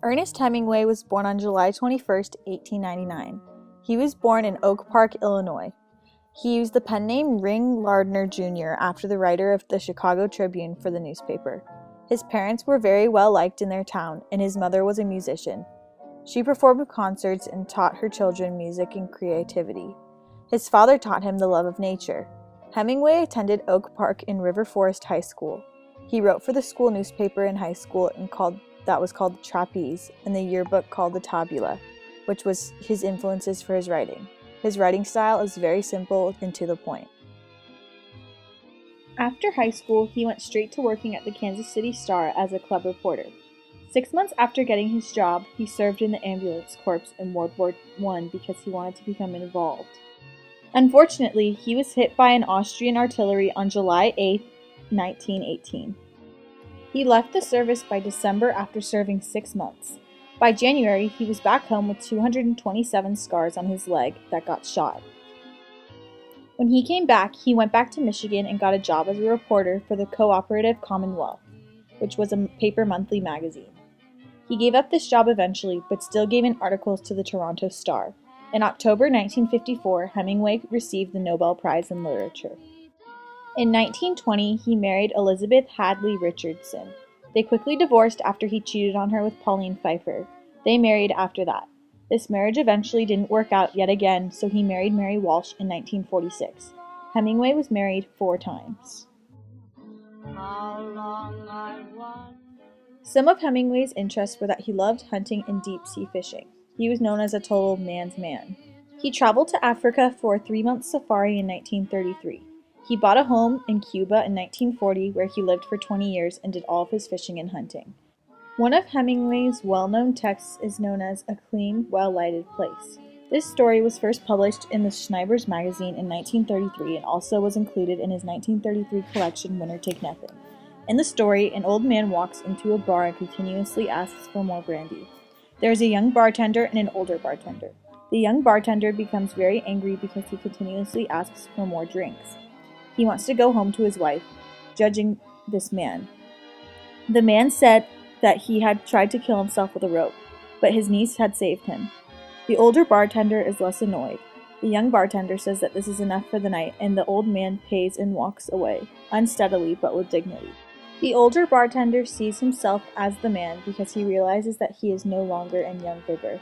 Ernest Hemingway was born on July 21, 1899. He was born in Oak Park, Illinois. He used the pen name Ring Lardner Jr. after the writer of the Chicago Tribune for the newspaper. His parents were very well liked in their town, and his mother was a musician. She performed concerts and taught her children music and creativity. His father taught him the love of nature. Hemingway attended Oak Park and River Forest High School. He wrote for the school newspaper in high school that was called the Trapeze, and the yearbook called the Tabula, which was his influences for his writing. His writing style is very simple and to the point. After high school, he went straight to working at the Kansas City Star as a club reporter. 6 months after getting his job, he served in the ambulance corps in World War I because he wanted to become involved. Unfortunately, he was hit by an Austrian artillery on July 8, 1918. He left the service by December after serving 6 months. By January, he was back home with 227 scars on his leg that got shot. When he came back, he went back to Michigan and got a job as a reporter for the Cooperative Commonwealth, which was a paper monthly magazine. He gave up this job eventually, but still gave in articles to the Toronto Star. In October 1954, Hemingway received the Nobel Prize in Literature. In 1920, he married Elizabeth Hadley Richardson. They quickly divorced after he cheated on her with Pauline Pfeiffer. They married after that. This marriage eventually didn't work out yet again, so he married Mary Walsh in 1946. Hemingway was married 4 times. Some of Hemingway's interests were that he loved hunting and deep-sea fishing. He was known as a total man's man. He traveled to Africa for a 3-month safari in 1933. He bought a home in Cuba in 1940 where he lived for 20 years and did all of his fishing and hunting. One of Hemingway's well-known texts is known as A Clean, Well-Lighted Place. This story was first published in the Schneibers magazine in 1933 and also was included in his 1933 collection Winner Take Nothing. In the story, an old man walks into a bar and continuously asks for more brandy. There is a young bartender and an older bartender. The young bartender becomes very angry because he continuously asks for more drinks. He wants to go home to his wife, judging this man. The man said that he had tried to kill himself with a rope, but his niece had saved him. The older bartender is less annoyed. The young bartender says that this is enough for the night, and the old man pays and walks away, unsteadily but with dignity. The older bartender sees himself as the man because he realizes that he is no longer in young vigor.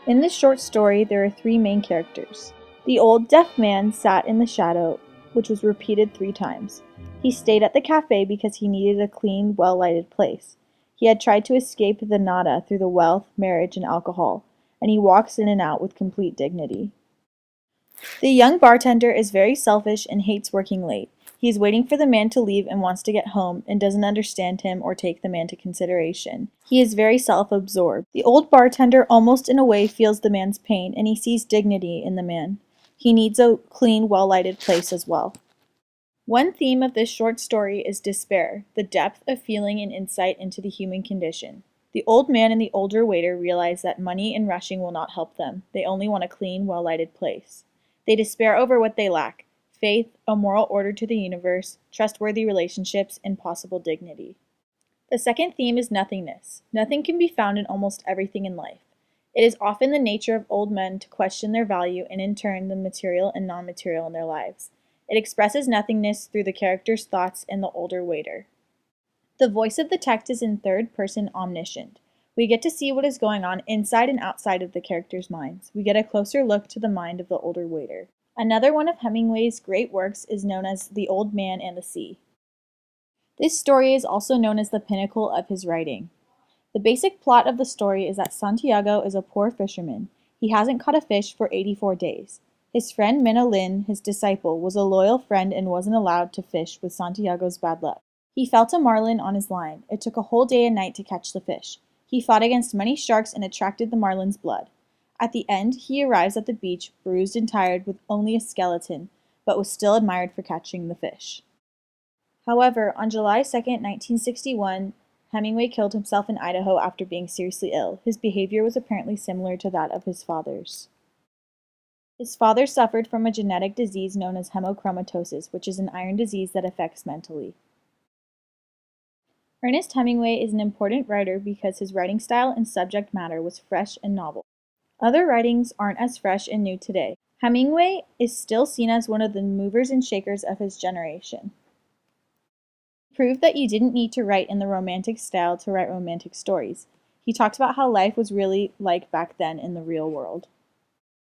In this short story, there are 3 main characters. The old deaf man sat in the shadow, which was repeated 3 times. He stayed at the cafe because he needed a clean, well-lighted place. He had tried to escape the nada through the wealth, marriage, and alcohol, and he walks in and out with complete dignity. The young bartender is very selfish and hates working late. He is waiting for the man to leave and wants to get home and doesn't understand him or take the man into consideration. He is very self-absorbed. The old bartender almost in a way feels the man's pain, and he sees dignity in the man. He needs a clean, well-lighted place as well. One theme of this short story is despair, the depth of feeling and insight into the human condition. The old man and the older waiter realize that money and rushing will not help them. They only want a clean, well-lighted place. They despair over what they lack: faith, a moral order to the universe, trustworthy relationships, and possible dignity. The second theme is nothingness. Nothing can be found in almost everything in life. It is often the nature of old men to question their value and in turn the material and non-material in their lives. It expresses nothingness through the character's thoughts and the older waiter. The voice of the text is in third person omniscient. We get to see what is going on inside and outside of the characters' minds. We get a closer look to the mind of the older waiter. Another one of Hemingway's great works is known as The Old Man and the Sea. This story is also known as the pinnacle of his writing. The basic plot of the story is that Santiago is a poor fisherman. He hasn't caught a fish for 84 days. His friend Minna Lin, his disciple, was a loyal friend and wasn't allowed to fish with Santiago's bad luck. He felt a marlin on his line. It took a whole day and night to catch the fish. He fought against many sharks and attracted the marlin's blood. At the end, he arrives at the beach, bruised and tired with only a skeleton, but was still admired for catching the fish. However, on July 2, 1961, Hemingway killed himself in Idaho after being seriously ill. His behavior was apparently similar to that of his father's. His father suffered from a genetic disease known as hemochromatosis, which is an iron disease that affects mentally. Ernest Hemingway is an important writer because his writing style and subject matter was fresh and novel. Other writings aren't as fresh and new today. Hemingway is still seen as one of the movers and shakers of his generation. He proved that you didn't need to write in the romantic style to write romantic stories. He talked about how life was really like back then in the real world.